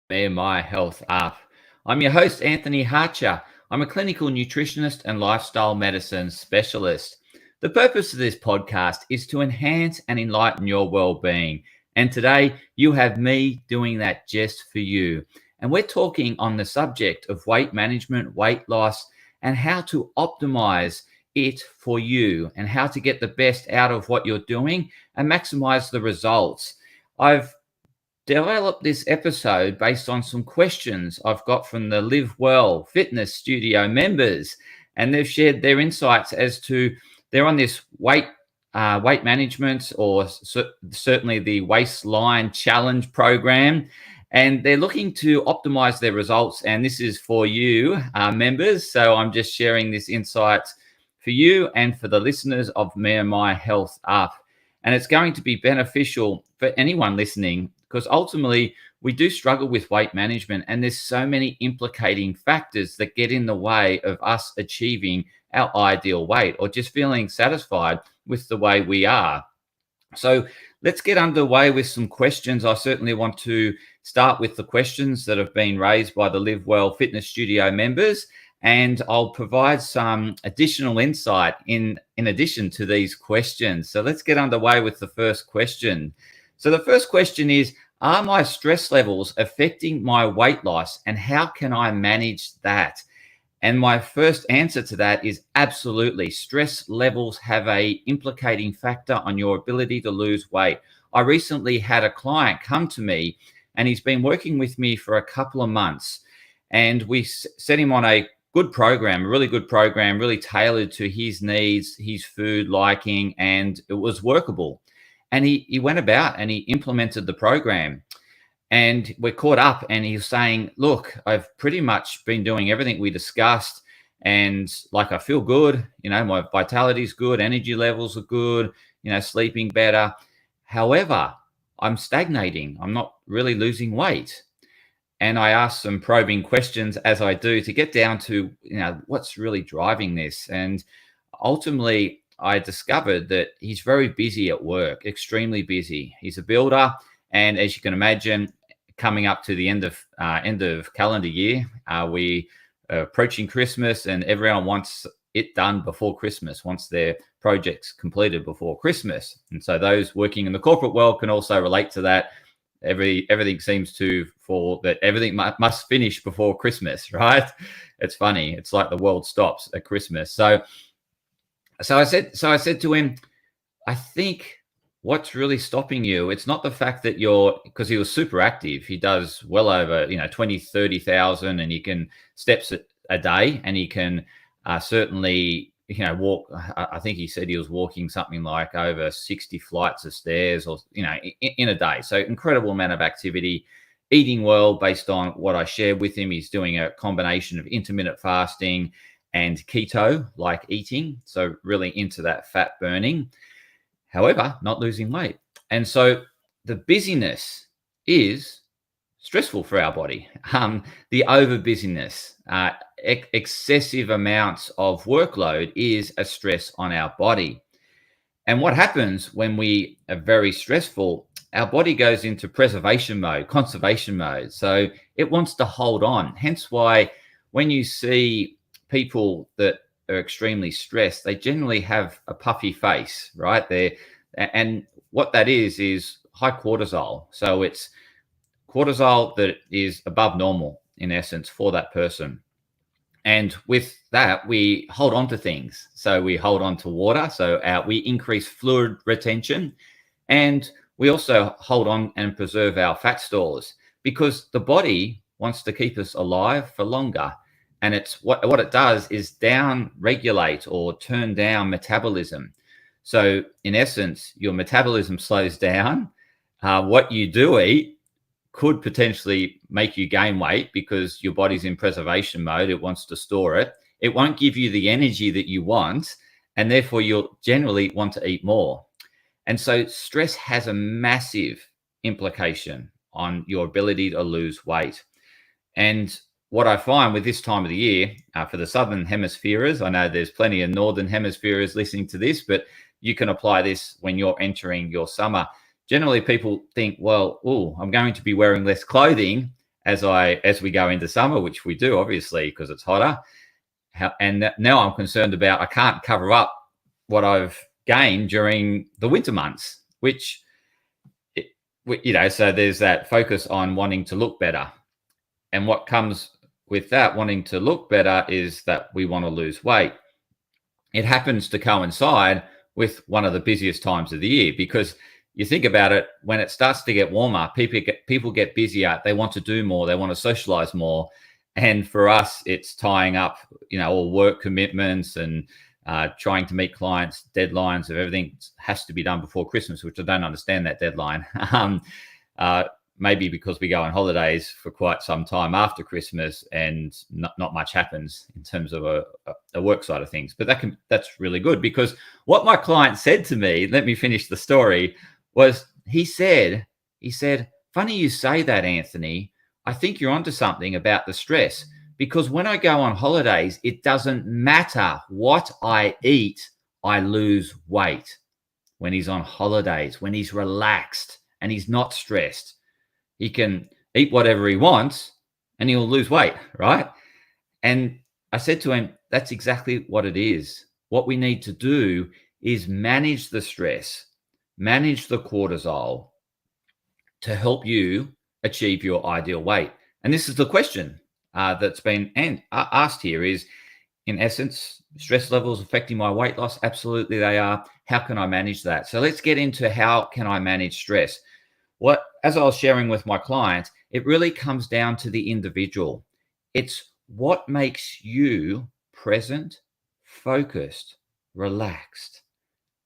me&my health app. I'm your host, Anthony Harcher. I'm a clinical nutritionist and lifestyle medicine specialist. The purpose of this podcast is to enhance and enlighten your well-being. And today you have me doing that just for you. And we're talking on the subject of weight management, weight loss, and how to optimize it for you and how to get the best out of what you're doing and maximize the results. I've developed this episode based on some questions I've got from the Live Well Fitness Studio members, and they've shared their insights as to they're on this weight management or certainly the waistline challenge program, and they're looking to optimize their results. And this is for you, members. So I'm just sharing this insight for you and for the listeners of me&my health app. And it's going to be beneficial for anyone listening because ultimately we do struggle with weight management, and there's so many implicating factors that get in the way of us achieving our ideal weight or just feeling satisfied with the way we are. So let's get underway with some questions. I certainly want to start with the questions that have been raised by the Live Well Fitness Studio members, and I'll provide some additional insight in addition to these questions. So let's get underway with the first question. So the first question is, are my stress levels affecting my weight loss, and how can I manage that? And my first answer to that is absolutely. Stress levels have a implicating factor on your ability to lose weight. I recently had a client come to me, and he's been working with me for a couple of months, and we set him on a good program, a really good program, really tailored to his needs, his food liking, and it was workable. And he went about and he implemented the program. And we're caught up, and he's saying, look, I've pretty much been doing everything we discussed, and like I feel good, my vitality's good, energy levels are good, sleeping better. However, I'm stagnating. I'm not really losing weight. And I asked some probing questions, as I do, to get down to, what's really driving this. And ultimately, I discovered that he's very busy at work, extremely busy. He's a builder. And as you can imagine, coming up to the end of calendar year, we are approaching Christmas, and everyone wants it done before Christmas, wants their projects completed before Christmas. And so those working in the corporate world can also relate to that. Everything seems to fall that everything must finish before Christmas, right? It's funny. It's like the world stops at Christmas. So I said to him, I think what's really stopping you, it's not the fact that because he was super active. He does well over, 20, 30,000, and he can steps a day, and he can certainly, walk. I think he said he was walking something like over 60 flights of stairs or, in a day. So incredible amount of activity, eating well based on what I shared with him. He's doing a combination of intermittent fasting and keto like eating. So really into that fat burning. However, not losing weight. And so the busyness is stressful for our body. The over busyness, excessive amounts of workload is a stress on our body. And what happens when we are very stressful, our body goes into preservation mode, conservation mode. So it wants to hold on. Hence why when you see people that are extremely stressed, they generally have a puffy face, right? And what that is high cortisol. So it's cortisol that is above normal in essence for that person. And with that, we hold on to things. So we hold on to water. So we increase fluid retention, and we also hold on and preserve our fat stores because the body wants to keep us alive for longer. And it's what it does is down regulate or turn down metabolism. So in essence, your metabolism slows down. What you do eat could potentially make you gain weight because your body's in preservation mode. It wants to store it. It won't give you the energy that you want, and therefore you'll generally want to eat more. And so stress has a massive implication on your ability to lose weight. And what I find with this time of the year, for the Southern Hemispheres, I know there's plenty of Northern Hemispheres listening to this, but you can apply this when you're entering your summer. Generally, people think, well, I'm going to be wearing less clothing, as we go into summer, which we do obviously because it's hotter. Now I'm concerned about I can't cover up what I've gained during the winter months, which so there's that focus on wanting to look better. And what comes with that wanting to look better is that we want to lose weight. It happens to coincide with one of the busiest times of the year, because you think about it, when it starts to get warmer, people get busier. They want to do more. They want to socialize more. And for us, it's tying up, all work commitments and trying to meet clients' deadlines of everything has to be done before Christmas, which I don't understand that deadline. Maybe because we go on holidays for quite some time after Christmas and not much happens in terms of a work side of things. But that's really good, because what my client said to me, let me finish the story, was he said, "Funny you say that, Anthony. I think you're onto something about the stress, because when I go on holidays, it doesn't matter what I eat, I lose weight." When he's on holidays, when he's relaxed and he's not stressed, he can eat whatever he wants and he'll lose weight, right? And I said to him, that's exactly what it is. What we need to do is manage the stress, manage the cortisol to help you achieve your ideal weight. And this is the question that's been asked here is, in essence, stress levels affecting my weight loss? Absolutely they are. How can I manage that? So let's get into how can I manage stress. As I was sharing with my clients, it really comes down to the individual. It's what makes you present, focused, relaxed.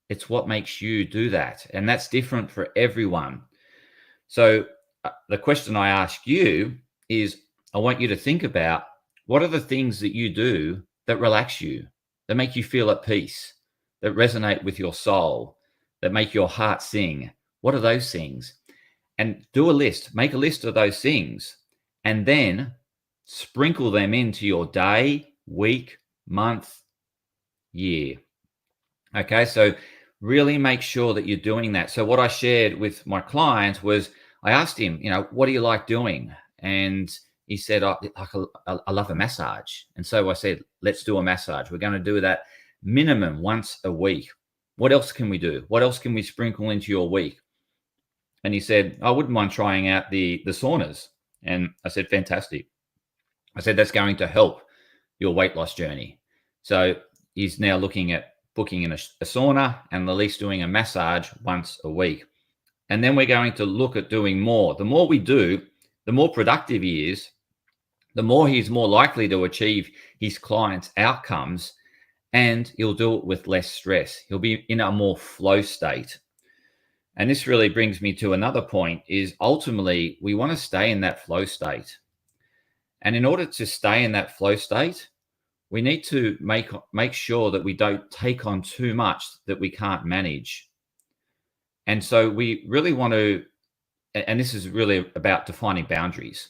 It's what makes you do that. And that's different for everyone. So the question I ask you is, I want you to think about, what are the things that you do that relax you, that make you feel at peace, that resonate with your soul, that make your heart sing? What are those things? And do a list, make a list of those things, and then sprinkle them into your day, week, month, year. Okay, so really make sure that you're doing that. So what I shared with my clients was, I asked him, what do you like doing? And he said, I love a massage. And so I said, let's do a massage. We're going to do that minimum once a week. What else can we do? What else can we sprinkle into your week? And he said, I wouldn't mind trying out the saunas. And I said, fantastic. I said, that's going to help your weight loss journey. So he's now looking at booking in a sauna and at least doing a massage once a week. And then we're going to look at doing more. The more we do, the more productive he is, the more he's more likely to achieve his clients' outcomes, and he'll do it with less stress. He'll be in a more flow state. And this really brings me to another point, is ultimately we want to stay in that flow state. And in order to stay in that flow state, we need to make sure that we don't take on too much that we can't manage. And so we really want to, and this is really about defining boundaries,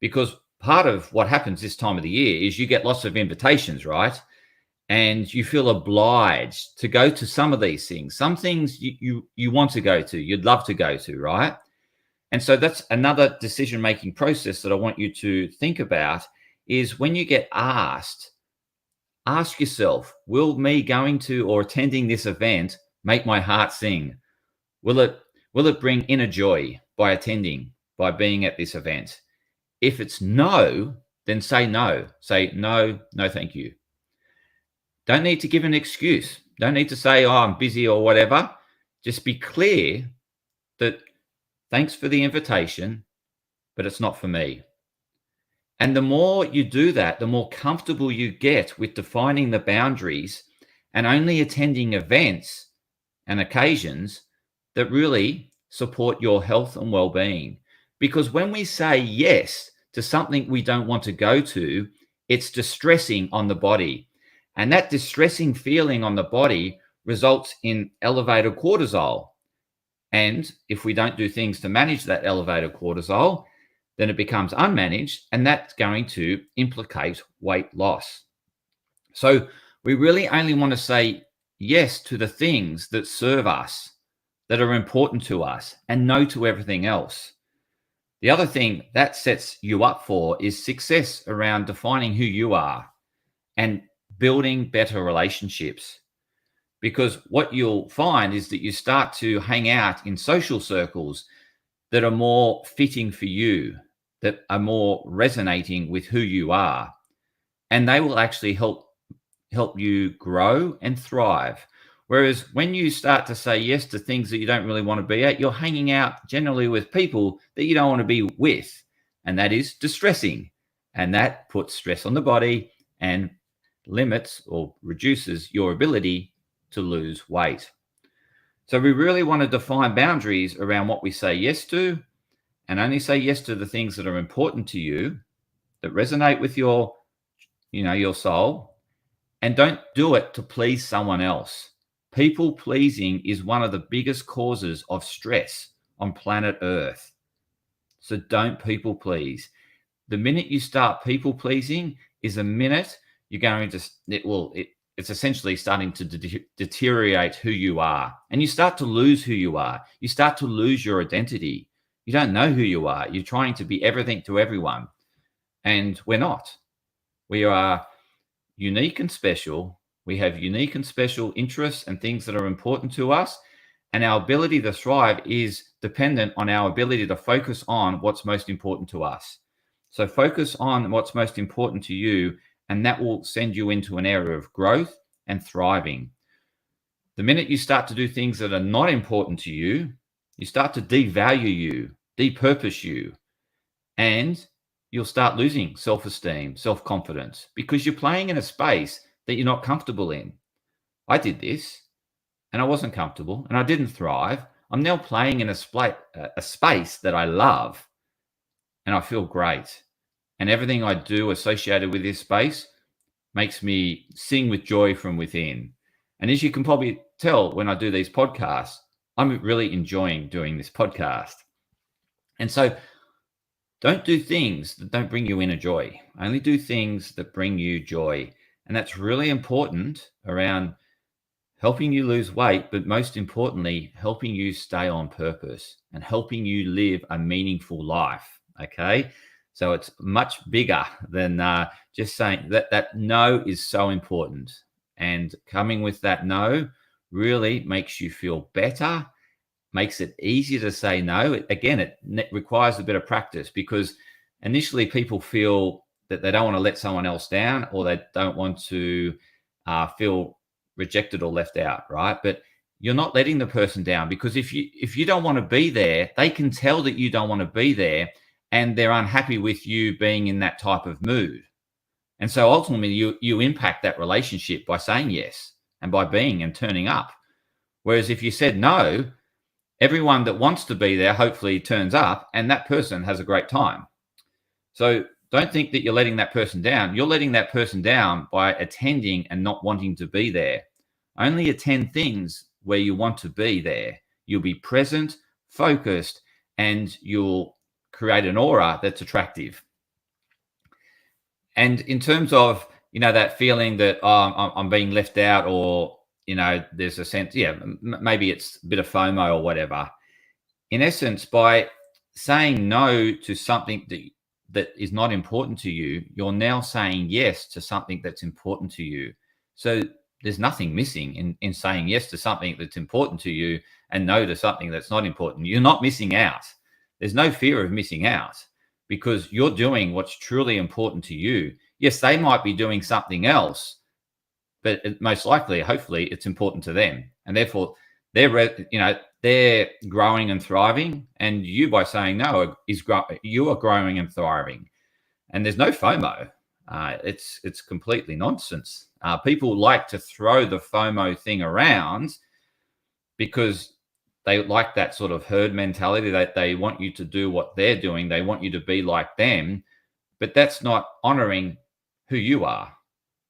because part of what happens this time of the year is you get lots of invitations, right? And you feel obliged to go to some of these things. Some things you want to go to, you'd love to go to, right? And so that's another decision-making process that I want you to think about, is when you get asked, ask yourself, will me going to or attending this event make my heart sing? Will it bring inner joy by attending, by being at this event? If it's no, then say no. Say no, thank you. Don't need to give an excuse. Don't need to say, I'm busy or whatever. Just be clear that thanks for the invitation, but it's not for me. And the more you do that, the more comfortable you get with defining the boundaries and only attending events and occasions that really support your health and well-being. Because when we say yes to something we don't want to go to, it's distressing on the body. And that distressing feeling on the body results in elevated cortisol. And if we don't do things to manage that elevated cortisol, then it becomes unmanaged, and that's going to implicate weight loss. So we really only want to say yes to the things that serve us, that are important to us, and no to everything else. The other thing that sets you up for is success around defining who you are and building better relationships. Because what you'll find is that you start to hang out in social circles that are more fitting for you, that are more resonating with who you are, and they will actually help you grow and thrive. Whereas when you start to say yes to things that you don't really want to be at, you're hanging out generally with people that you don't want to be with. And that is distressing. And that puts stress on the body and limits or reduces your ability to lose weight. So we really want to define boundaries around what we say yes to and only say yes to the things that are important to you, that resonate with your soul, and don't do it to please someone else. People pleasing is one of the biggest causes of stress on planet Earth. So don't people please. The minute you start people pleasing is a minute you're going to it's essentially starting to deteriorate who you are, and you start to lose who you are. You start to lose your identity. You don't know who you are. You're trying to be everything to everyone, and we're not. We are unique and special. We have unique and special interests and things that are important to us. And our ability to thrive is dependent on our ability to focus on what's most important to us. So focus on what's most important to you, and that will send you into an area of growth and thriving. The minute you start to do things that are not important to you, you start to devalue you, depurpose you, and you'll start losing self-esteem, self-confidence, because you're playing in a space that you're not comfortable in. I did this and I wasn't comfortable and I didn't thrive. I'm now playing in a space that I love and I feel great. And everything I do associated with this space makes me sing with joy from within. And as you can probably tell when I do these podcasts, I'm really enjoying doing this podcast. And so don't do things that don't bring you inner joy. Only do things that bring you joy. And that's really important around helping you lose weight, but most importantly, helping you stay on purpose and helping you live a meaningful life. Okay. So it's much bigger than just saying that no is so important. And coming with that no really makes you feel better, makes it easier to say no. Again, it requires a bit of practice, because initially people feel that they don't want to let someone else down, or they don't want to feel rejected or left out, right? But you're not letting the person down, because if you don't want to be there, they can tell that you don't want to be there, and they're unhappy with you being in that type of mood. And so ultimately you impact that relationship by saying yes and by being and turning up. Whereas if you said no, everyone that wants to be there hopefully turns up, and that person has a great time. So don't think that you're letting that person down. You're letting that person down by attending and not wanting to be there. Only attend things where you want to be there. You'll be present, focused, and you'll create an aura that's attractive. And in terms of, that feeling that I'm being left out, or, there's a sense, maybe it's a bit of FOMO or whatever. In essence, by saying no to something that is not important to you, you're now saying yes to something that's important to you. So there's nothing missing in saying yes to something that's important to you and no to something that's not important. You're not missing out. There's no fear of missing out, because you're doing what's truly important to you. Yes, they might be doing something else, but most likely, hopefully, it's important to them. And therefore, they're growing and thriving. And you, by saying no, you are growing and thriving. And there's no FOMO. It's completely nonsense. People like to throw the FOMO thing around because they like that sort of herd mentality, that they want you to do what they're doing. They want you to be like them. But that's not honoring who you are.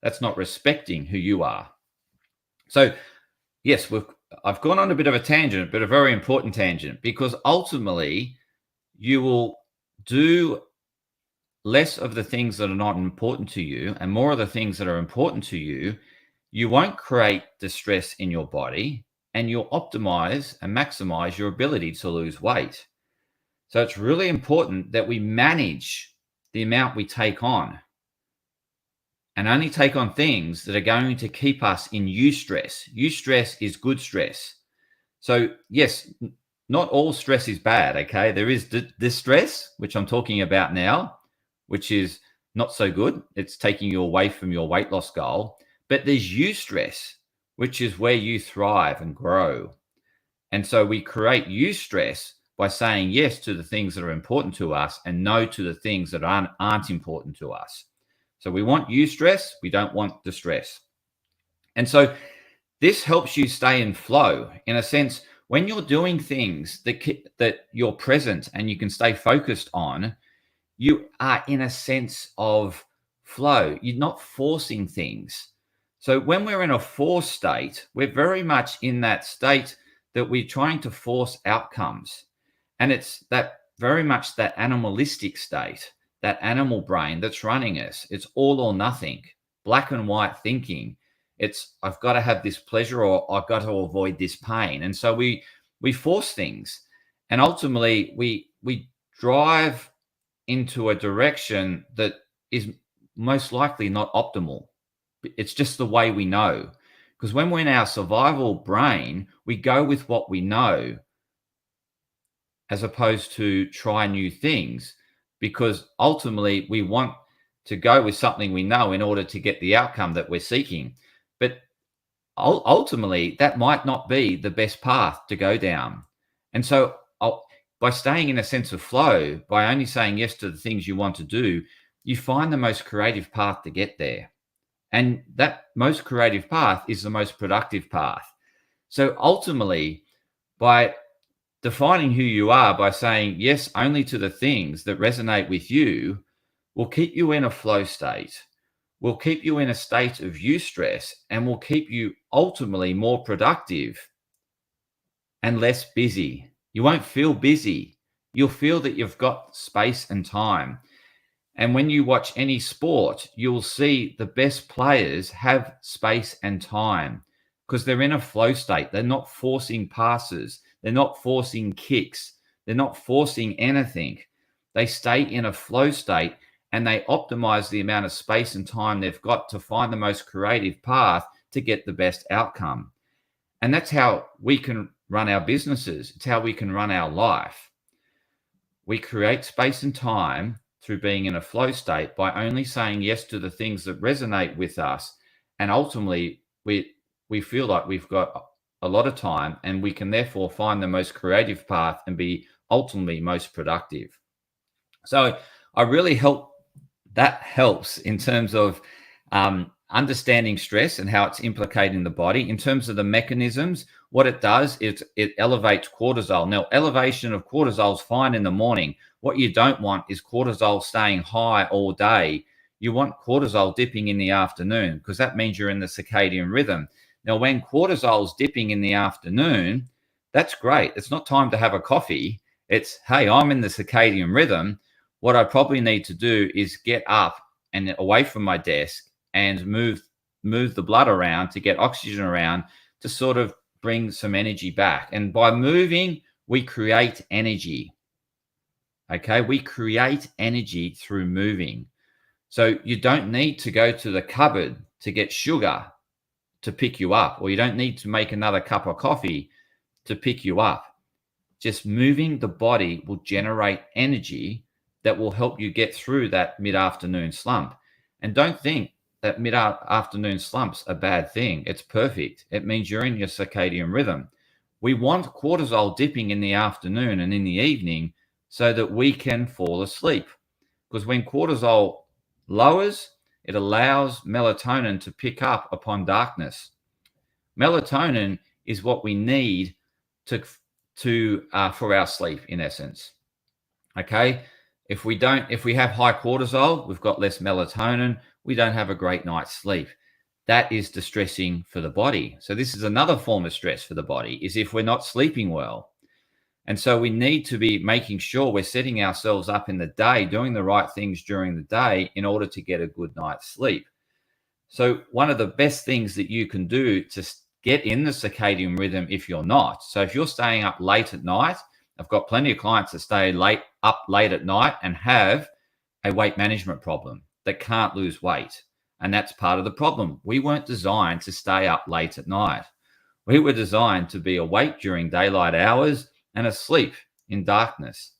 That's not respecting who you are. So, yes, I've gone on a bit of a tangent, but a very important tangent, because ultimately you will do less of the things that are not important to you and more of the things that are important to you. You won't create distress in your body, and you'll optimize and maximize your ability to lose weight. So it's really important that we manage the amount we take on and only take on things that are going to keep us in eustress. Eustress is good stress. So, yes, not all stress is bad, okay? There is distress, which I'm talking about now, which is not so good. It's taking you away from your weight loss goal. But there's eustress, which is where you thrive and grow. And so we create eustress by saying yes to the things that are important to us and no to the things that aren't important to us. So we want eustress, we don't want distress. And so this helps you stay in flow. In a sense, when you're doing things that you're present and you can stay focused on, you are in a sense of flow. You're not forcing things. So when we're in a forced state, we're very much in that state that we're trying to force outcomes. And it's that very much that animalistic state, that animal brain that's running us. It's all or nothing, black and white thinking. It's I've got to have this pleasure or I've got to avoid this pain. And so we force things. And ultimately we drive into a direction that is most likely not optimal. It's just the way we know. Because when we're in our survival brain, we go with what we know as opposed to try new things, because ultimately we want to go with something we know in order to get the outcome that we're seeking. But ultimately, that might not be the best path to go down. And so by staying in a sense of flow, by only saying yes to the things you want to do, you find the most creative path to get there. And that most creative path is the most productive path. So ultimately, by defining who you are, by saying yes only to the things that resonate with you, will keep you in a flow state, will keep you in a state of eustress, and will keep you ultimately more productive and less busy. You won't feel busy. You'll feel that you've got space and time. And when you watch any sport, you'll see the best players have space and time because they're in a flow state. They're not forcing passes. They're not forcing kicks. They're not forcing anything. They stay in a flow state and they optimize the amount of space and time they've got to find the most creative path to get the best outcome. And that's how we can run our businesses. It's how we can run our life. We create space and time through being in a flow state by only saying yes to the things that resonate with us. And ultimately, we feel like we've got a lot of time and we can therefore find the most creative path and be ultimately most productive. So I really hope that helps in terms of understanding stress and how it's implicating the body. In terms of the mechanisms, what it does is it elevates cortisol. Now, elevation of cortisol is fine in the morning. What you don't want is cortisol staying high all day. You want cortisol dipping in the afternoon because that means you're in the circadian rhythm. Now, when cortisol is dipping in the afternoon, that's great. It's not time to have a coffee. It's, hey, I'm in the circadian rhythm. What I probably need to do is get up and away from my desk and move the blood around to get oxygen around to sort of bring some energy back. And by moving, we create energy. Okay, we create energy through moving. So you don't need to go to the cupboard to get sugar to pick you up, or you don't need to make another cup of coffee to pick you up. Just moving the body will generate energy that will help you get through that mid-afternoon slump. And don't think that mid-afternoon slump's a bad thing. It's perfect. It means you're in your circadian rhythm. We want cortisol dipping in the afternoon and in the evening so that we can fall asleep. Because when cortisol lowers, it allows melatonin to pick up upon darkness. Melatonin is what we need for our sleep, in essence. Okay, if we have high cortisol, we've got less melatonin, we don't have a great night's sleep. That is distressing for the body. So this is another form of stress for the body, is if we're not sleeping well. And so we need to be making sure we're setting ourselves up in the day, doing the right things during the day in order to get a good night's sleep. So one of the best things that you can do to get in the circadian rhythm, if you're not, so if you're staying up late at night I've got plenty of clients that stay up late at night and have a weight management problem that can't lose weight. And that's part of the problem. We weren't designed to stay up late at night. We were designed to be awake during daylight hours and asleep in darkness.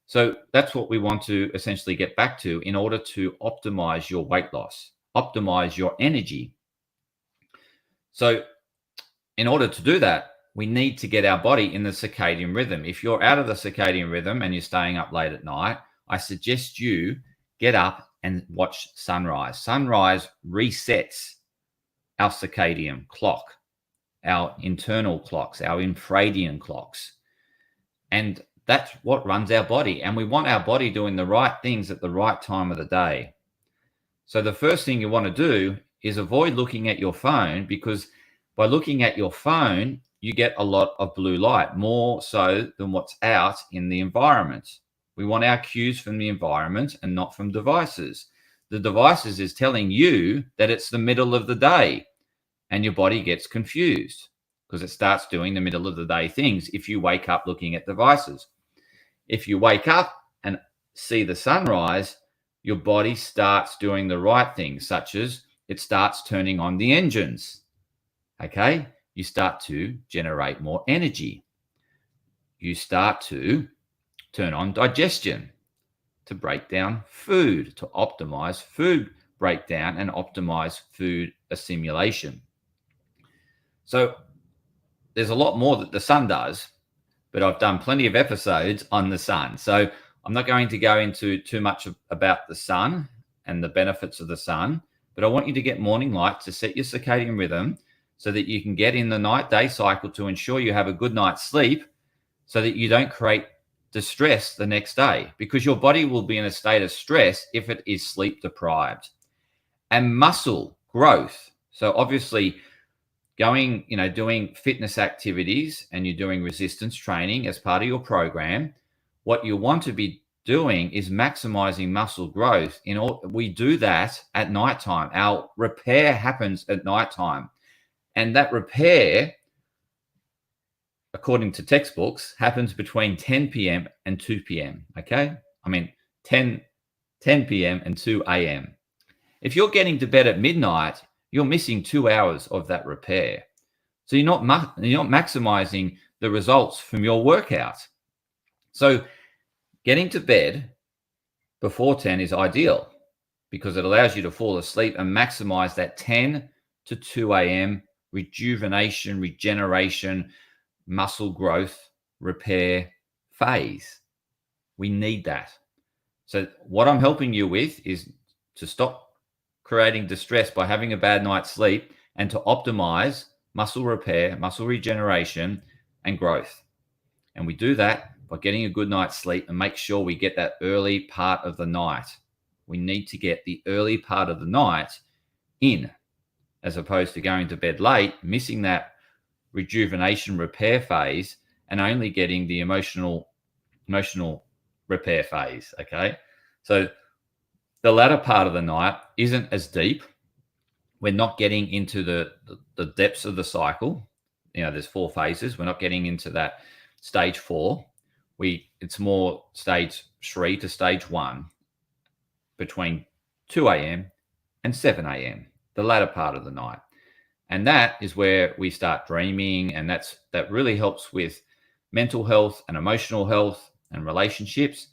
So that's what we want to essentially get back to in order to optimize your weight loss, optimize your energy. So in order to do that, we need to get our body in the circadian rhythm. If you're out of the circadian rhythm and you're staying up late at night, I suggest you get up and watch sunrise. Sunrise resets our circadian clock, our internal clocks, our infradian clocks. And that's what runs our body. And we want our body doing the right things at the right time of the day. So the first thing you want to do is avoid looking at your phone, because by looking at your phone, you get a lot of blue light, more so than what's out in the environment. We want our cues from the environment and not from devices. The devices is telling you that it's the middle of the day, and your body gets confused because it starts doing the middle of the day things if you wake up looking at devices. If you wake up and see the sunrise, your body starts doing the right things, such as it starts turning on the engines. Okay? You start to generate more energy. You start to turn on digestion to break down food, to optimize food breakdown and optimize food assimilation. So there's a lot more that the sun does, but I've done plenty of episodes on the sun. So I'm not going to go into too much about the sun and the benefits of the sun, but I want you to get morning light to set your circadian rhythm so that you can get in the night-day cycle to ensure you have a good night's sleep so that you don't create distress the next day, because your body will be in a state of stress if it is sleep deprived. And muscle growth. So obviously doing fitness activities and you're doing resistance training as part of your program, what you want to be doing is maximizing muscle growth. We do that at nighttime. Our repair happens at nighttime. And that repair, according to textbooks, happens between 10 p.m. and 2 p.m. Okay? I mean, 10 p.m. and 2 a.m. If you're getting to bed at midnight, you're missing 2 hours of that repair. So you're not maximizing the results from your workout. So getting to bed before 10 is ideal because it allows you to fall asleep and maximize that 10 to 2 a.m. rejuvenation, regeneration, muscle growth, repair phase. We need that. So what I'm helping you with is to stop creating distress by having a bad night's sleep and to optimize muscle repair, muscle regeneration, and growth. And we do that by getting a good night's sleep and make sure we get that early part of the night. We need to get the early part of the night in, as opposed to going to bed late, missing that rejuvenation repair phase and only getting the emotional repair phase. Okay. So the latter part of the night isn't as deep. We're not getting into the depths of the cycle. There's 4 phases. We're not getting into that stage 4. It's more stage 3 to stage 1 between 2 a.m. and 7 a.m., the latter part of the night. And that is where we start dreaming, and that really helps with mental health and emotional health and relationships,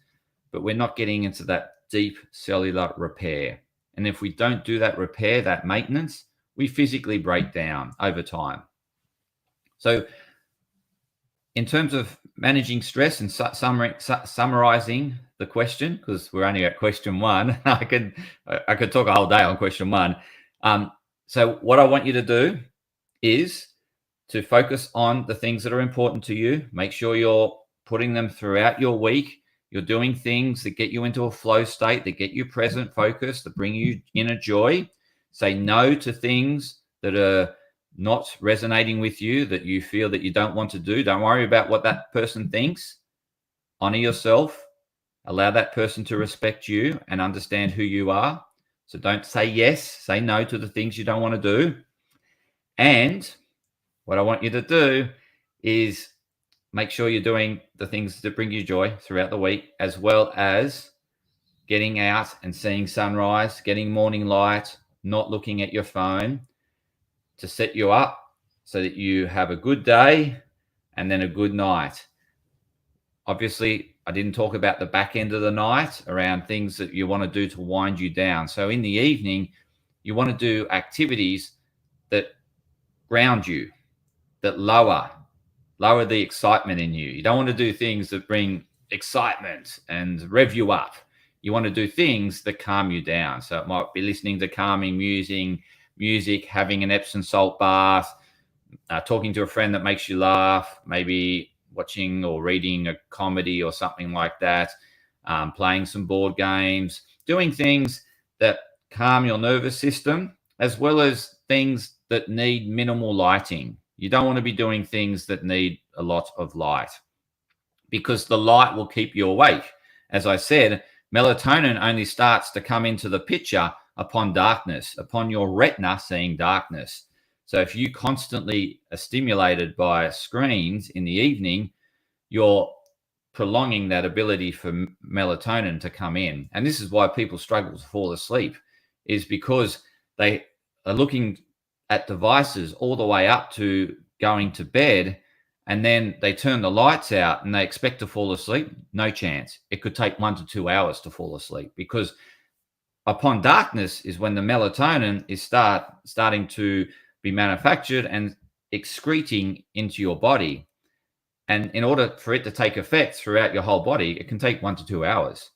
but we're not getting into that deep cellular repair. And if we don't do that repair, that maintenance, we physically break down over time. So in terms of managing stress and summarizing the question, because we're only at question 1, I could talk a whole day on question 1. So what I want you to do is to focus on the things that are important to you. Make sure you're putting them throughout your week. You're doing things that get you into a flow state, that get you present focused, that bring you inner joy. Say no to things that are not resonating with you, that you feel that you don't want to do. Don't worry about what that person thinks. Honor yourself. Allow that person to respect you and understand who you are. So don't say yes, say no to the things you don't want to do. And what I want you to do is make sure you're doing the things that bring you joy throughout the week, as well as getting out and seeing sunrise, getting morning light, not looking at your phone, to set you up so that you have a good day and then a good night. Obviously, I didn't talk about the back end of the night around things that you want to do to wind you down. So in the evening, you want to do activities that ground you, that lower the excitement in you. You don't want to do things that bring excitement and rev you up. You want to do things that calm you down. So it might be listening to calming music, having an Epsom salt bath, talking to a friend that makes you laugh, maybe watching or reading a comedy or something like that, playing some board games, doing things that calm your nervous system, as well as things that need minimal lighting. You don't want to be doing things that need a lot of light, because the light will keep you awake. As I said, melatonin only starts to come into the picture upon darkness, upon your retina seeing darkness. So if you constantly are stimulated by screens in the evening, you're prolonging that ability for melatonin to come in. And this is why people struggle to fall asleep, is because they are looking at devices all the way up to going to bed, and then they turn the lights out and they expect to fall asleep. No chance. It could take 1 to 2 hours to fall asleep, because upon darkness is when the melatonin is starting to be manufactured and excreting into your body. And in order for it to take effect throughout your whole body, it can take 1 to 2 hours.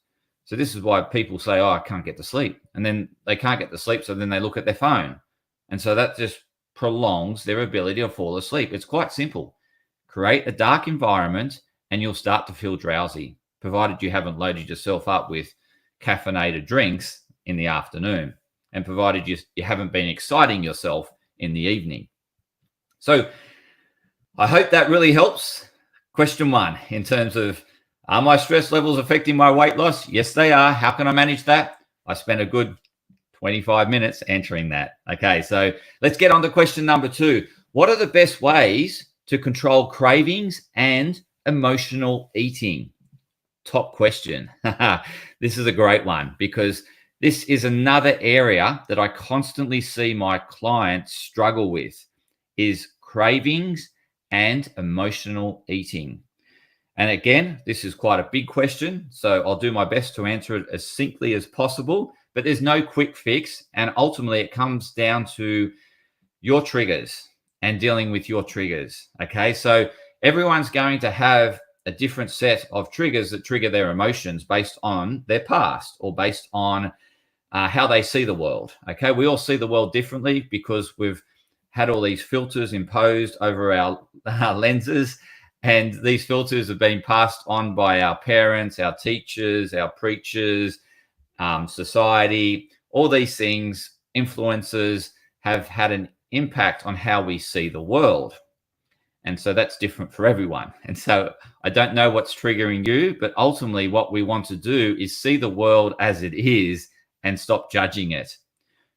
So this is why people say, oh, I can't get to sleep. And then they can't get to sleep, so then they look at their phone. And so that just prolongs their ability to fall asleep. It's quite simple. Create a dark environment and you'll start to feel drowsy, provided you haven't loaded yourself up with caffeinated drinks in the afternoon, and provided you haven't been exciting yourself in the evening. So I hope that really helps. Question 1, in terms of, are my stress levels affecting my weight loss? Yes, they are. How can I manage that? I spent a good 25 minutes answering that. Okay, so let's get on to question number 2. What are the best ways to control cravings and emotional eating? Top question. This is a great one, because this is another area that I constantly see my clients struggle with, is cravings and emotional eating. And again, this is quite a big question, so I'll do my best to answer it as succinctly as possible, but there's no quick fix. And ultimately, it comes down to your triggers and dealing with your triggers. Okay, so everyone's going to have a different set of triggers that trigger their emotions based on their past, or based on how they see the world. Okay, we all see the world differently because we've had all these filters imposed over our lenses, and these filters have been passed on by our parents, our teachers, our preachers, society. All these things, influences, have had an impact on how we see the world. And so that's different for everyone. And so I don't know what's triggering you, but ultimately what we want to do is see the world as it is and stop judging it.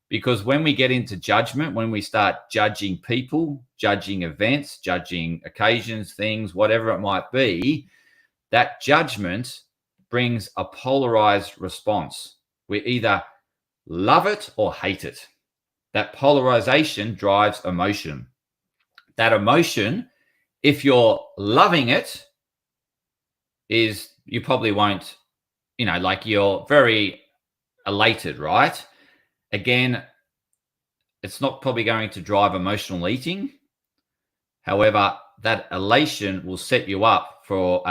Because when we get into judgment, when we start judging people, judging events, judging occasions, things, whatever it might be, that judgment brings a polarized response. We either love it or hate it. That polarization drives emotion. That emotion, if you're loving it, is you probably won't, like you're very elated, right? Again, it's not probably going to drive emotional eating. However, that elation will set you up for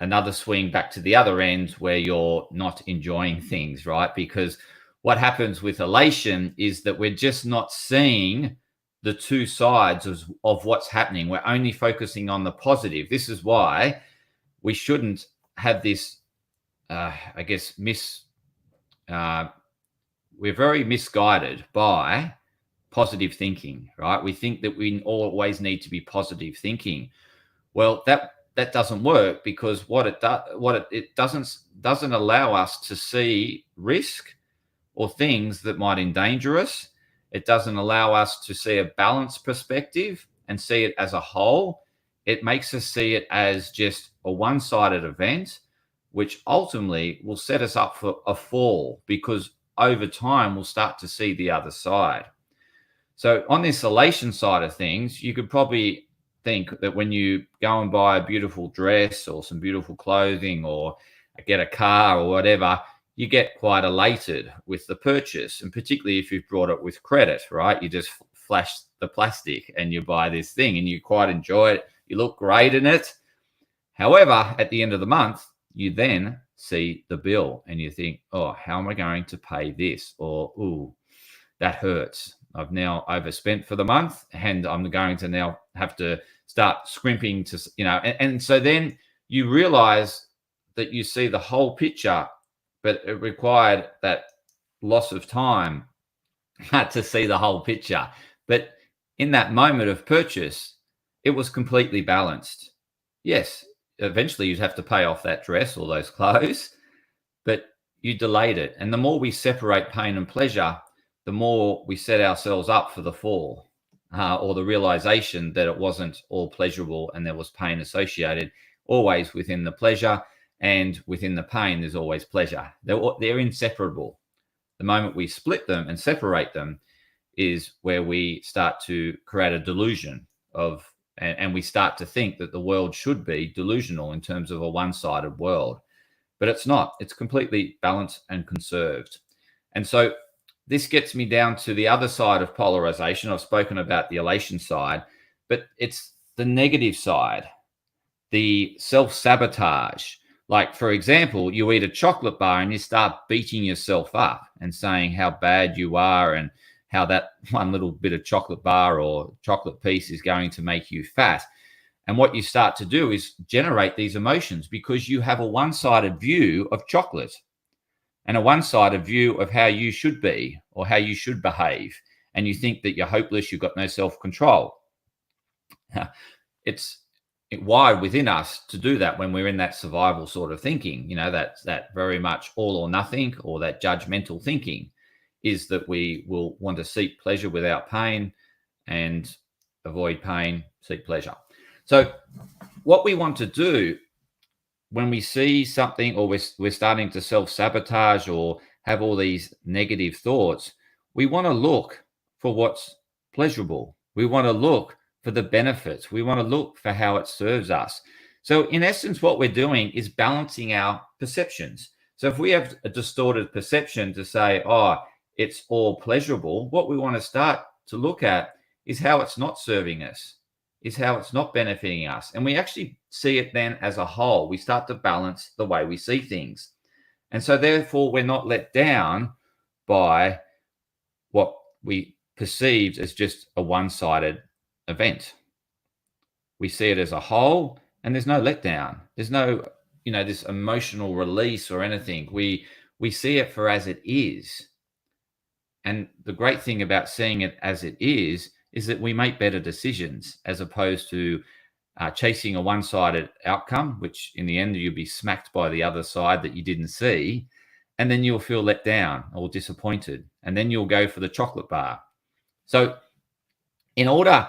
another swing back to the other end where you're not enjoying things, right? Because what happens with elation is that we're just not seeing the two sides of what's happening. We're only focusing on the positive. This is why we shouldn't have this, we're very misguided by positive thinking, right? We think that we always need to be positive thinking. Well, that doesn't work, because it doesn't allow us to see risk or things that might endanger us. It doesn't allow us to see a balanced perspective and see it as a whole. it makes us see it as just a one-sided event, which ultimately will set us up for a fall, because over time we'll start to see the other side. So on this elation side of things, you could probably think that when you go and buy a beautiful dress or some beautiful clothing or get a car or whatever, you get quite elated with the purchase. And particularly if you've brought it with credit, right? You just flash the plastic and you buy this thing and you quite enjoy it. You look great in it. However, at the end of the month, you then see the bill and you think, oh, how am I going to pay this? Or, ooh, that hurts. I've now overspent for the month and I'm going to now have to start scrimping to, and so then you realize that you see the whole picture, but it required that loss of time to see the whole picture. But in that moment of purchase, it was completely balanced. Yes, eventually you'd have to pay off that dress or those clothes, but you delayed it. And the more we separate pain and pleasure, the more we set ourselves up for the fall, or the realization that it wasn't all pleasurable and there was pain associated. Always within the pleasure and within the pain, there's always pleasure. They're inseparable. The moment we split them and separate them is where we start to create a delusion of, and we start to think that the world should be delusional in terms of a one-sided world. But it's not. It's completely balanced and conserved. And so this gets me down to the other side of polarization. I've spoken about the elation side, but it's the negative side, the self-sabotage. Like, for example, you eat a chocolate bar and you start beating yourself up and saying how bad you are and how that one little bit of chocolate bar or chocolate piece is going to make you fat. And what you start to do is generate these emotions because you have a one-sided view of chocolate and a one-sided view of how you should be or how you should behave. And you think that you're hopeless, you've got no self-control. It's wired within us to do that when we're in that survival sort of thinking, that very much all or nothing, or that judgmental thinking, is that we will want to seek pleasure without pain and avoid pain, seek pleasure. So what we want to do when we see something, or we're starting to self-sabotage or have all these negative thoughts, we want to look for what's pleasurable. We want to look for the benefits. We want to look for how it serves us. So in essence, what we're doing is balancing our perceptions. So if we have a distorted perception to say, oh, it's all pleasurable, what we want to start to look at is how it's not serving us, is how it's not benefiting us. And we actually see it then as a whole. We start to balance the way we see things. And so therefore, we're not let down by what we perceived as just a one-sided event. We see it as a whole, and there's no letdown. There's no, this emotional release or anything. We see it for as it is. And the great thing about seeing it as it is that we make better decisions as opposed to chasing a one-sided outcome, which in the end you'll be smacked by the other side that you didn't see, and then you'll feel let down or disappointed, and then you'll go for the chocolate bar. So in order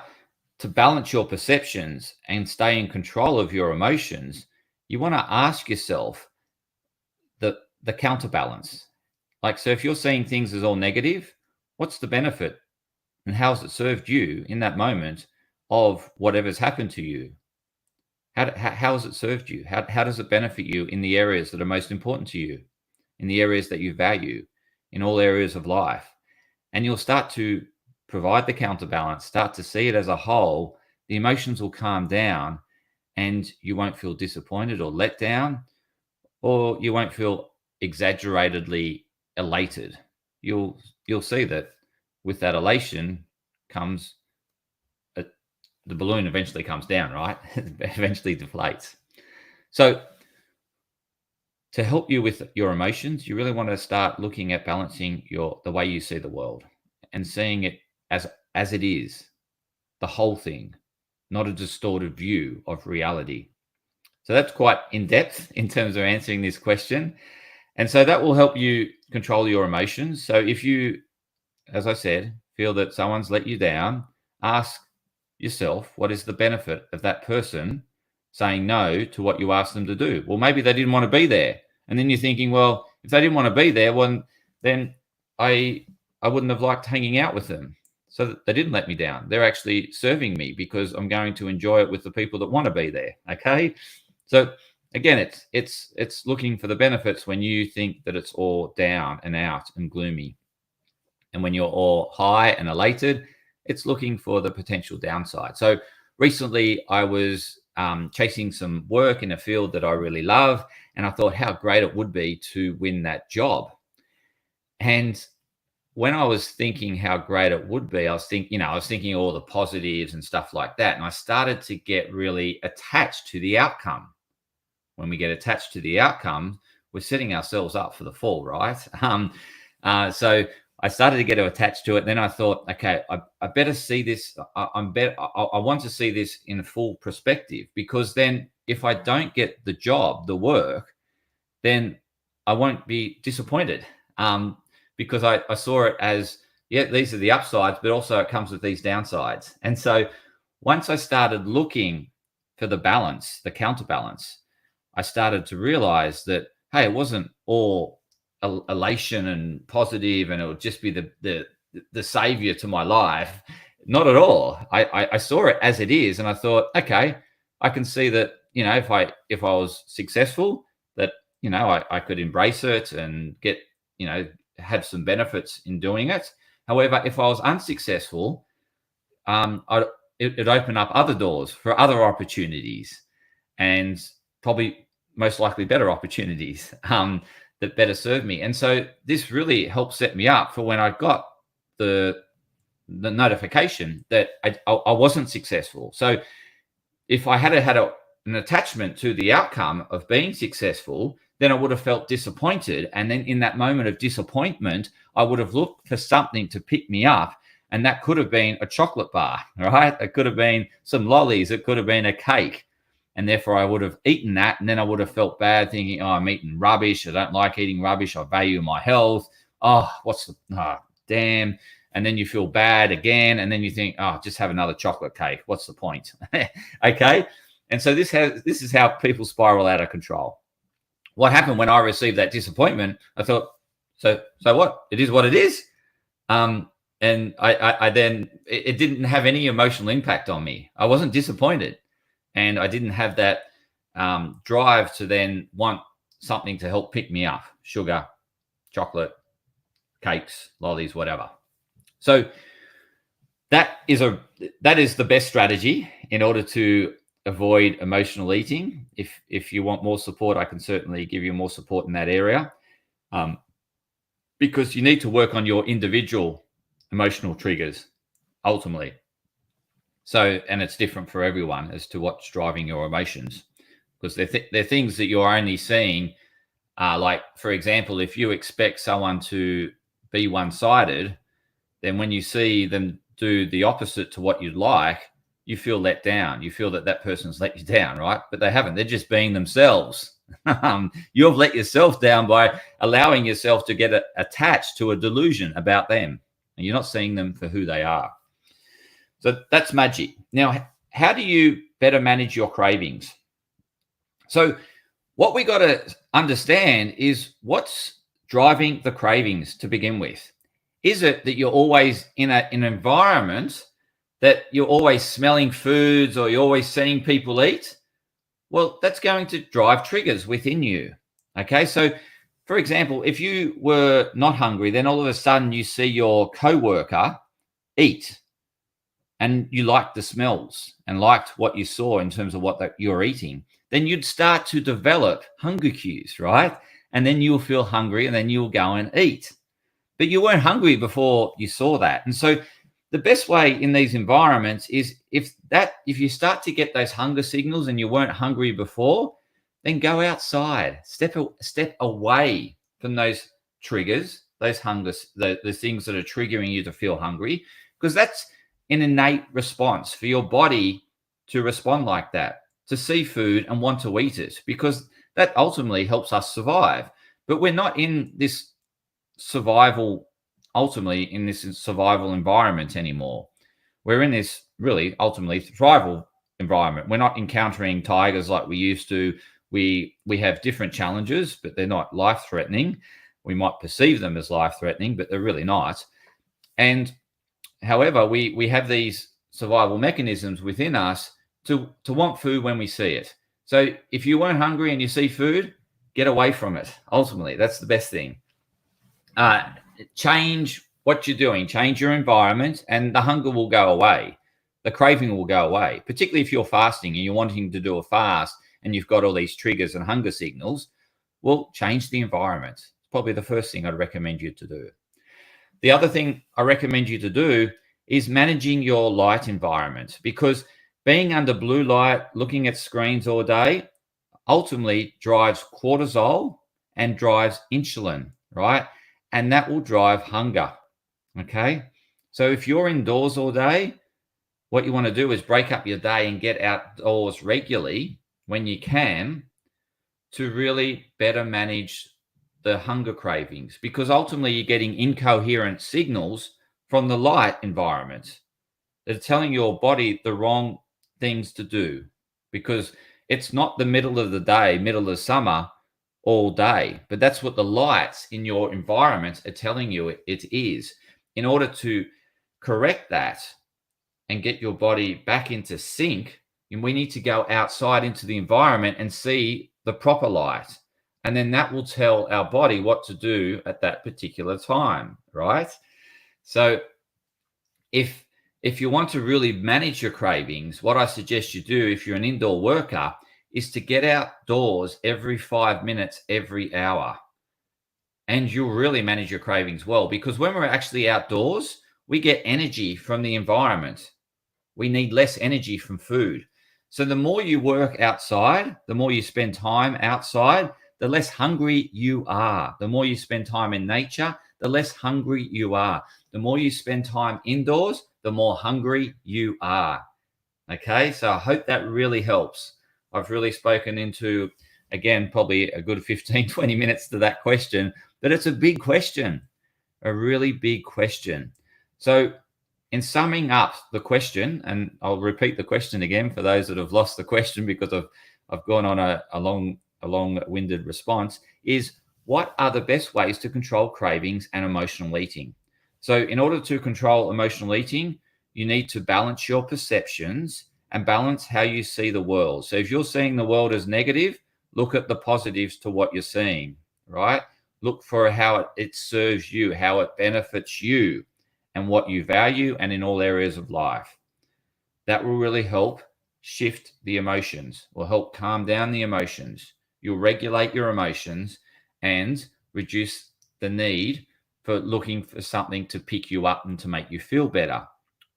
to balance your perceptions and stay in control of your emotions, you want to ask yourself the counterbalance. Like, so if you're seeing things as all negative, what's the benefit and how's it served you in that moment of whatever's happened to you? How has it served you? How does it benefit you in the areas that are most important to you, in the areas that you value, in all areas of life? And you'll start to provide the counterbalance, start to see it as a whole. The emotions will calm down and you won't feel disappointed or let down, or you won't feel exaggeratedly elated. You'll see that with that elation comes the balloon eventually comes down, right? It eventually deflates. So to help you with your emotions, you really want to start looking at balancing the way you see the world and seeing it as it is, the whole thing, not a distorted view of reality. So that's quite in depth in terms of answering this question. And so that will help you control your emotions. So if you, as I said, feel that someone's let you down, ask yourself, what is the benefit of that person saying no to what you asked them to do? Well, maybe they didn't want to be there. And then you're thinking, well, if they didn't want to be there, well, then I wouldn't have liked hanging out with them. So they didn't let me down. They're actually serving me because I'm going to enjoy it with the people that want to be there. Okay. So again, it's looking for the benefits when you think that it's all down and out and gloomy. And when you're all high and elated, it's looking for the potential downside. So recently I was chasing some work in a field that I really love. And I thought how great it would be to win that job. And when I was thinking how great it would be, I was thinking all the positives and stuff like that. And I started to get really attached to the outcome. When we get attached to the outcome, we're setting ourselves up for the fall, right? So I started to get attached to it. Then I thought, okay, I better see this. I want to see this in full perspective, because then if I don't get the job, the work, then I won't be disappointed. Because I saw it as, yeah, these are the upsides, but also it comes with these downsides. And so once I started looking for the balance, the counterbalance, I started to realize that, hey, it wasn't all elation and positive and it would just be the savior to my life. Not at all. I saw it as it is. And I thought, okay, I can see that, if I was successful, that, I could embrace it and get, have some benefits in doing it. However, if I was unsuccessful, it'd open up other doors for other opportunities, and probably most likely better opportunities that better serve me. And so this really helped set me up for when I got the notification that I wasn't successful. So if I had an attachment to the outcome of being successful, then I would have felt disappointed. And then in that moment of disappointment, I would have looked for something to pick me up. And that could have been a chocolate bar, right? It could have been some lollies. It could have been a cake. And therefore I would have eaten that. And then I would have felt bad thinking, oh, I'm eating rubbish. I don't like eating rubbish. I value my health. Oh, damn. And then you feel bad again. And then you think, oh, just have another chocolate cake. What's the point? Okay. And so this is how people spiral out of control. What happened when I received that disappointment? I thought, so what? It is what it is. And I then, it didn't have any emotional impact on me. I wasn't disappointed, and I didn't have that drive to then want something to help pick me up: sugar, chocolate, cakes, lollies, whatever. So that is the best strategy in order to avoid emotional eating. If you want more support, I can certainly give you more support in that area, because you need to work on your individual emotional triggers ultimately. So, and it's different for everyone as to what's driving your emotions, because they're things that you're only seeing. Like, for example, if you expect someone to be one-sided, then when you see them do the opposite to what you'd like, you feel let down. You feel that person's let you down, right? But they haven't. They're just being themselves. You've let yourself down by allowing yourself to get attached to a delusion about them, and you're not seeing them for who they are. So that's magic. Now, how do you better manage your cravings? So what we got to understand is what's driving the cravings to begin with. Is it that you're always in an environment that you're always smelling foods, or you're always seeing people eat? Well, that's going to drive triggers within you. Okay. So for example, if you were not hungry, then all of a sudden you see your coworker eat, and you liked the smells and liked what you saw in terms of what you're eating, then you'd start to develop hunger cues, right? And then you'll feel hungry, and then you'll go and eat. But you weren't hungry before you saw that. And so the best way in these environments is if you start to get those hunger signals and you weren't hungry before, then go outside, step away from those triggers, those hungers, the things that are triggering you to feel hungry, because that's an innate response for your body to respond like that, to see food and want to eat it, because that ultimately helps us survive. But we're not in this survival environment anymore. we're in this really ultimately survival environment. We're not encountering tigers like we used to. We have different challenges, but they're not life threatening. We might perceive them as life threatening, but they're really not. And however, we have these survival mechanisms within us to want food when we see it. So if you weren't hungry and you see food, get away from it. Ultimately, that's the best thing. Uh, Change what you're doing, change your environment, and the hunger will go away. The craving will go away, particularly if you're fasting and you're wanting to do a fast and you've got all these triggers and hunger signals. Well, change the environment. It's probably the first thing I'd recommend you to do. The other thing I recommend you to do is managing your light environment, because being under blue light, looking at screens all day, ultimately drives cortisol and drives insulin, right? And that will drive hunger. Okay. So if you're indoors all day, what you want to do is break up your day and get outdoors regularly when you can, to really better manage the hunger cravings, because ultimately you're getting incoherent signals from the light environment. They're telling your body the wrong things to do, because it's not the middle of the day, middle of summer, all day. But that's what the lights in your environment are telling you it is. In order to correct that and get your body back into sync, and we need to go outside into the environment and see the proper light. And then that will tell our body what to do at that particular time, right? So if you want to really manage your cravings, what I suggest you do if you're an indoor worker is to get outdoors every 5 minutes, every hour. And you'll really manage your cravings well, because when we're actually outdoors, we get energy from the environment. We need less energy from food. So the more you work outside, the more you spend time outside, the less hungry you are. The more you spend time in nature, the less hungry you are. The more you spend time indoors, the more hungry you are. Okay, so I hope that really helps. I've really spoken into, again, probably a good 15, 20 minutes to that question, but it's a big question, a really big question. So in summing up the question, and I'll repeat the question again for those that have lost the question because I've gone on a long-winded response, is what are the best ways to control cravings and emotional eating? So in order to control emotional eating, you need to balance your perceptions and balance how you see the world. So if you're seeing the world as negative, look at the positives to what you're seeing, right? Look for how it serves you, how it benefits you, and what you value, and in all areas of life. That will really help shift the emotions, will help calm down the emotions. You'll regulate your emotions and reduce the need for looking for something to pick you up and to make you feel better.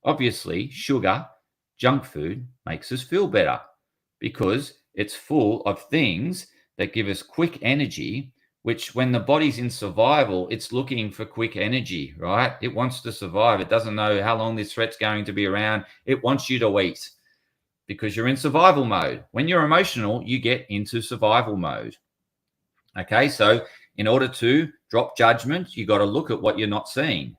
Obviously, sugar, junk food makes us feel better because it's full of things that give us quick energy, which when the body's in survival, it's looking for quick energy, right? It wants to survive. It doesn't know how long this threat's going to be around. It wants you to eat because you're in survival mode. When you're emotional, you get into survival mode. Okay, so in order to drop judgment, you got to look at what you're not seeing,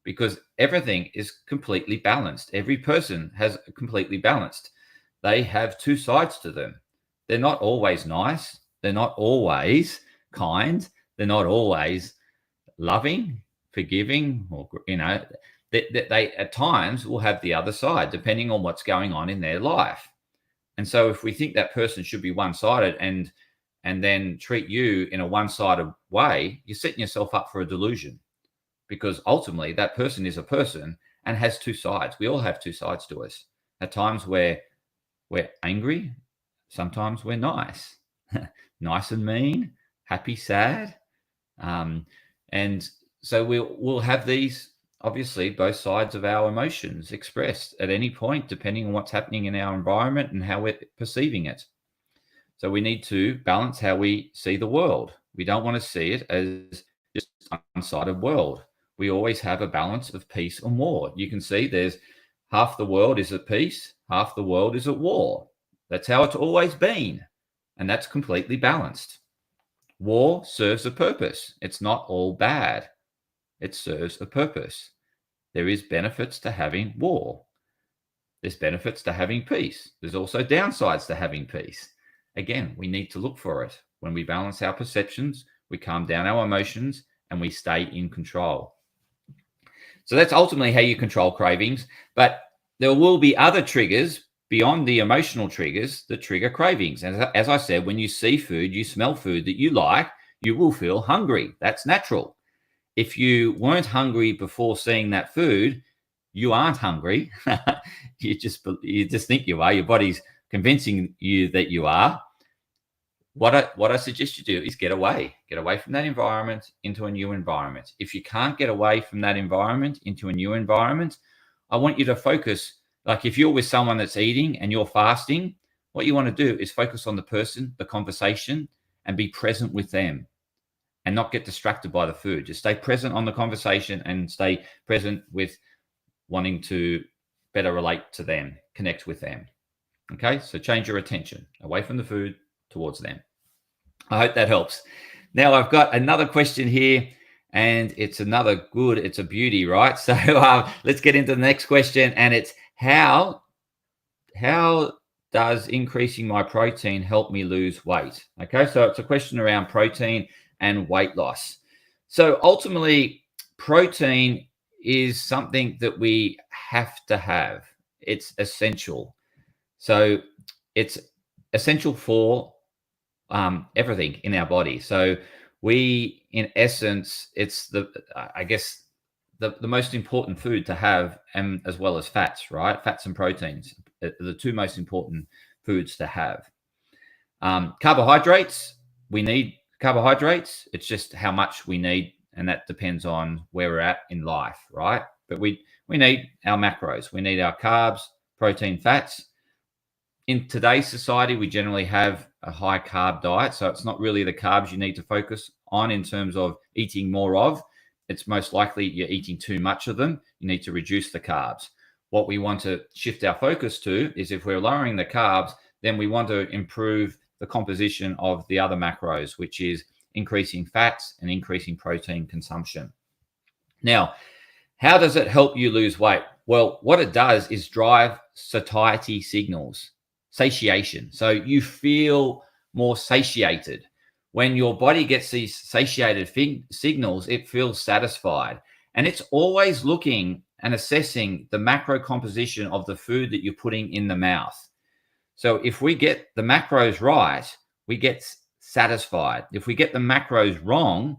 because everything is completely balanced. Every person has completely balanced. They have two sides to them. They're not always nice. They're not always kind. They're not always loving, forgiving, or they at times will have the other side depending on what's going on in their life. And so if we think that person should be one-sided and then treat you in a one-sided way, you're setting yourself up for a delusion, because ultimately that person is a person and has two sides. We all have two sides to us. At times we're angry, sometimes we're nice, nice and mean, happy, sad, and so we'll have these, obviously, both sides of our emotions expressed at any point, depending on what's happening in our environment and how we're perceiving it. So we need to balance how we see the world. We don't want to see it as just a one-sided world. We always have a balance of peace and war. You can see there's half the world is at peace, half the world is at war. That's how it's always been, and that's completely balanced. War serves a purpose. It's not all bad. It serves a purpose. There is benefits to having war. There's benefits to having peace. There's also downsides to having peace. Again, we need to look for it. When we balance our perceptions, we calm down our emotions, and we stay in control. So that's ultimately how you control cravings. But there will be other triggers beyond the emotional triggers that trigger cravings. And as I said, when you see food, you smell food that you like, you will feel hungry. That's natural. If you weren't hungry before seeing that food, you aren't hungry. you just think you are. Your body's convincing you that you are. What I suggest you do is get away from that environment into a new environment. If you can't get away from that environment into a new environment, I want you to focus. Like if you're with someone that's eating and you're fasting, what you want to do is focus on the person, the conversation, and be present with them, and not get distracted by the food. Just stay present on the conversation and stay present with wanting to better relate to them, connect with them. Okay, so change your attention away from the food towards them. I hope that helps. Now I've got another question here, and it's a beauty, right? So let's get into the next question, and it's how does increasing my protein help me lose weight? Okay, so it's a question around protein and weight loss. So ultimately, protein is something that we have to have. It's essential. So it's essential for everything in our body. So we, in essence, it's I guess, the most important food to have, and as well as fats, right? Fats and proteins are the two most important foods to have. Carbohydrates, we need carbohydrates. It's just how much we need, and that depends on where we're at in life, right? But we need our macros. We need our carbs, protein, fats. In today's society, we generally have a high carb diet. So it's not really the carbs you need to focus on in terms of eating more of. It's most likely you're eating too much of them. You need to reduce the carbs. What we want to shift our focus to is, if we're lowering the carbs, then we want to improve the composition of the other macros, which is increasing fats and increasing protein consumption. Now, how does it help you lose weight? Well, what it does is drive satiety signals. Satiation. So you feel more satiated. When your body gets these satiated signals, it feels satisfied. And it's always looking and assessing the macro composition of the food that you're putting in the mouth. So if we get the macros right, we get satisfied. If we get the macros wrong,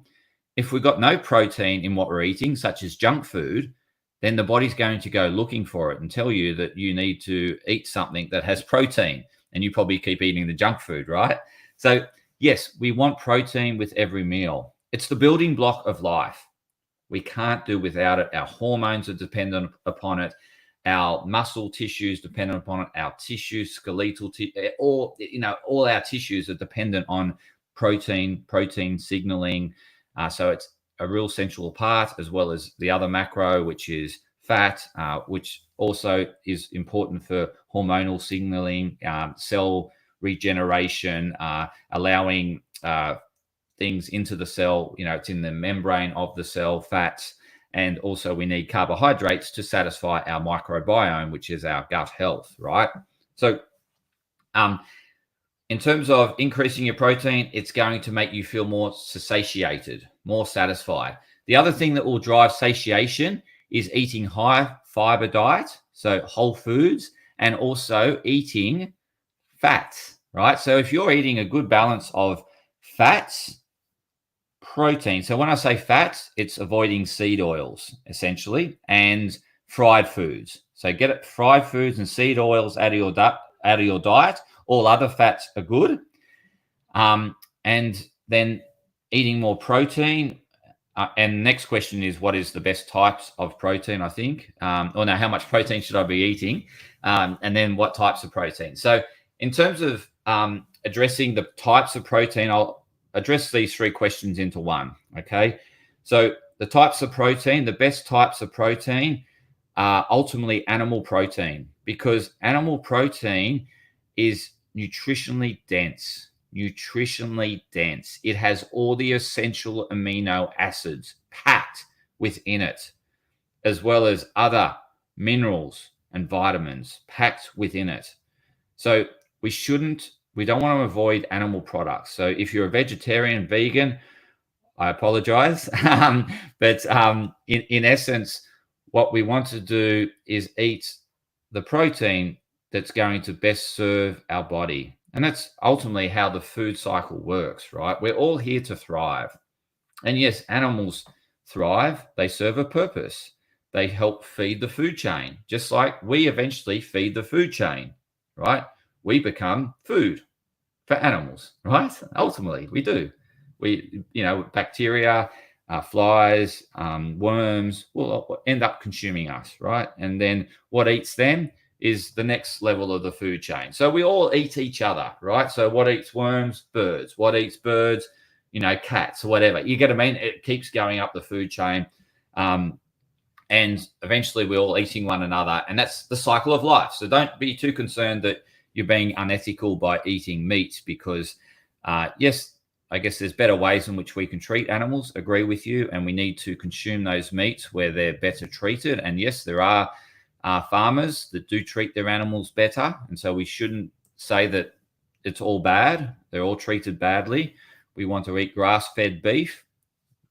if we've got no protein in what we're eating, such as junk food, then the body's going to go looking for it and tell you that you need to eat something that has protein, and you probably keep eating the junk food, right? So yes, we want protein with every meal. It's the building block of life. We can't do without it. Our hormones are dependent upon it. Our muscle tissues dependent upon it. Our tissues, skeletal, all our tissues are dependent on protein signaling. So it's a real central part, as well as the other macro, which is fat, which also is important for hormonal signaling, cell regeneration, allowing things into the cell. It's in the membrane of the cell, fats. And also we need carbohydrates to satisfy our microbiome, which is our gut health, right? So in terms of increasing your protein, it's going to make you feel more satiated, more satisfied. The other thing that will drive satiation is eating high fiber diet, so whole foods, and also eating fats, right? So if you're eating a good balance of fats, protein. So when I say fats, it's avoiding seed oils, essentially, and fried foods. So get it, fried foods and seed oils out of your diet. All other fats are good. And then eating more protein. And next question is, what is the best types of protein, I think? Or no, how much protein should I be eating? And then what types of protein? So in terms of addressing the types of protein, I'll address these three questions into one, okay? So the types of protein, the best types of protein are ultimately animal protein, because animal protein is nutritionally dense. It has all the essential amino acids packed within it, as well as other minerals, and vitamins packed within it. So we don't want to avoid animal products. So if you're a vegetarian, vegan, I apologize. But in essence, what we want to do is eat the protein that's going to best serve our body. And that's ultimately how the food cycle works, right? We're all here to thrive. And yes, animals thrive, they serve a purpose. They help feed the food chain, just like we eventually feed the food chain, right? We become food for animals, right? Ultimately, we do. Bacteria, flies, worms will end up consuming us, right? And then what eats them is the next level of the food chain. So we all eat each other, right? So what eats worms? Birds. What eats birds? Cats, whatever. You get what I mean? It keeps going up the food chain. And eventually we're all eating one another. And that's the cycle of life. So don't be too concerned that you're being unethical by eating meat because, yes, I guess there's better ways in which we can treat animals, agree with you, and we need to consume those meats where they're better treated. And yes, there are farmers that do treat their animals better. And so we shouldn't say that it's all bad. They're all treated badly. We want to eat grass-fed beef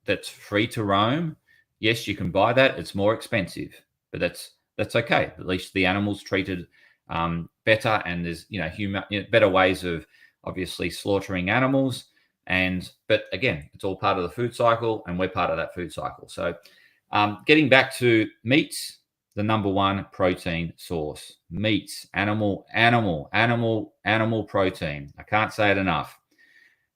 that's free to roam. Yes, you can buy that. It's more expensive, but that's okay. At least the animal's treated better, and there's better ways of obviously slaughtering animals. But again, it's all part of the food cycle, and we're part of that food cycle. So, getting back to meats, the number one protein source: meats, animal protein. I can't say it enough.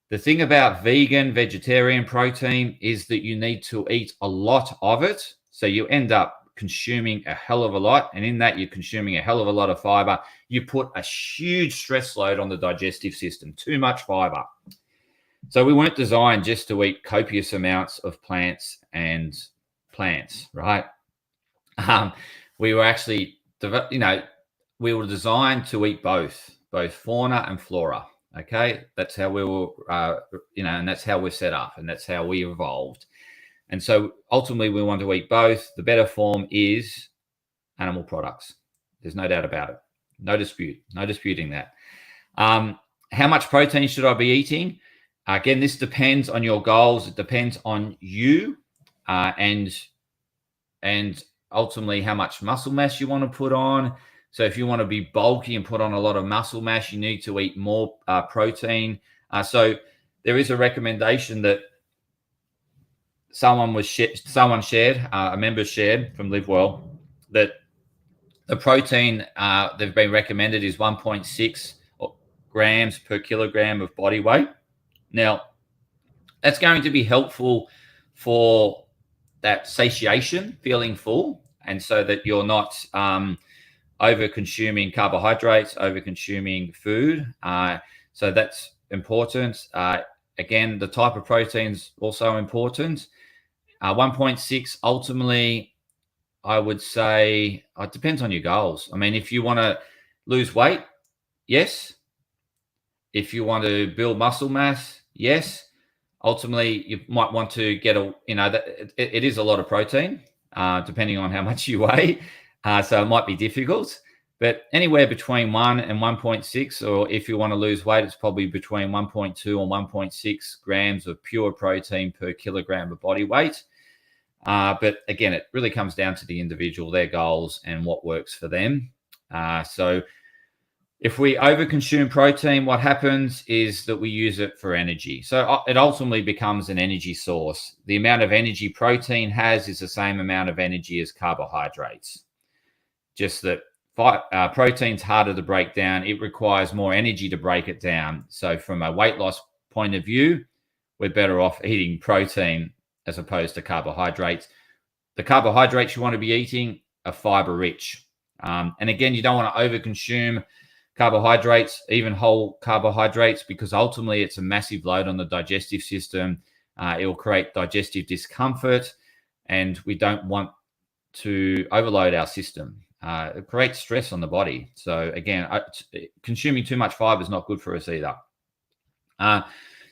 The thing about vegetarian protein is that you need to eat a lot of it. So you end up consuming a hell of a lot. And in that, you're consuming a hell of a lot of fiber. You put a huge stress load on the digestive system, too much fiber. So we weren't designed just to eat copious amounts of plants, right? We were actually, we were designed to eat both fauna and flora. Okay, that's how we were, and that's how we're set up, and that's how we evolved. And so ultimately, we want to eat both. The better form is animal products. There's no doubt about it. No disputing that. How much protein should I be eating? Again, this depends on your goals. It depends on you, and ultimately how much muscle mass you want to put on. So if you want to be bulky and put on a lot of muscle mass, you need to eat more protein. So there is a recommendation that a member shared from Live Well, that the protein they've been recommended is 1.6 grams per kilogram of body weight. Now, that's going to be helpful for that satiation, feeling full, and so that you're not over-consuming carbohydrates, over-consuming food. So that's important. Again, the type of protein's also important. 1.6, ultimately, I would say it depends on your goals. I mean, if you want to lose weight, yes. If you want to build muscle mass, yes. Ultimately, you might want to get it is a lot of protein, depending on how much you weigh. So it might be difficult, but anywhere between 1 and 1.6, or if you want to lose weight, it's probably between 1.2 and 1.6 grams of pure protein per kilogram of body weight. But again, it really comes down to the individual, their goals, and what works for them. So if we overconsume protein, what happens is that we use it for energy. So it ultimately becomes an energy source. The amount of energy protein has is the same amount of energy as carbohydrates. Just that protein's harder to break down. It requires more energy to break it down. So from a weight loss point of view, we're better off eating protein as opposed to carbohydrates. The carbohydrates you want to be eating are fiber rich. And again, you don't want to overconsume carbohydrates, even whole carbohydrates, because ultimately it's a massive load on the digestive system. It will create digestive discomfort, and we don't want to overload our system. It creates stress on the body. So again, consuming too much fiber is not good for us either.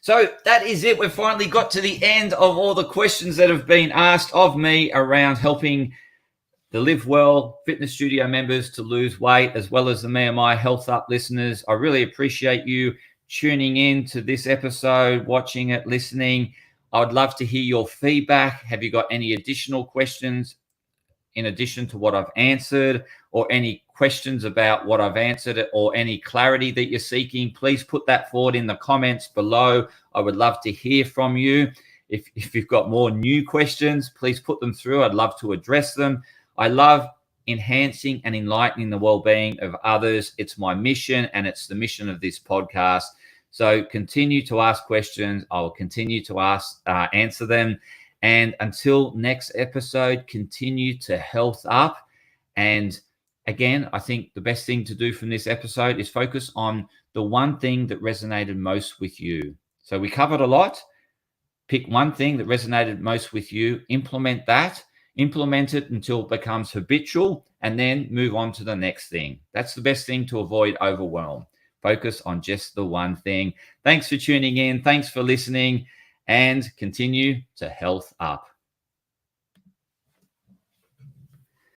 So that is it. We've finally got to the end of all the questions that have been asked of me around helping the Live Well Fitness Studio members to lose weight, as well as the Me and My Health Up listeners. I really appreciate you tuning in to this episode, watching it, listening. I'd love to hear your feedback. Have you got any additional questions in addition to what I've answered, or any questions about what I've answered, or any clarity that you're seeking? Please put that forward in the comments below. I would love to hear from you. If you've got more new questions, please put them through. I'd love to address them. I love enhancing and enlightening the well-being of others. It's my mission, and it's the mission of this podcast. So continue to ask questions. I will continue to answer them. And until next episode, continue to health up. And again, I think the best thing to do from this episode is focus on the one thing that resonated most with you. So we covered a lot. Pick one thing that resonated most with you, implement that, implement it until it becomes habitual, and then move on to the next thing. That's the best thing to avoid overwhelm. Focus on just the one thing. Thanks for tuning in. Thanks for listening, and continue to health up.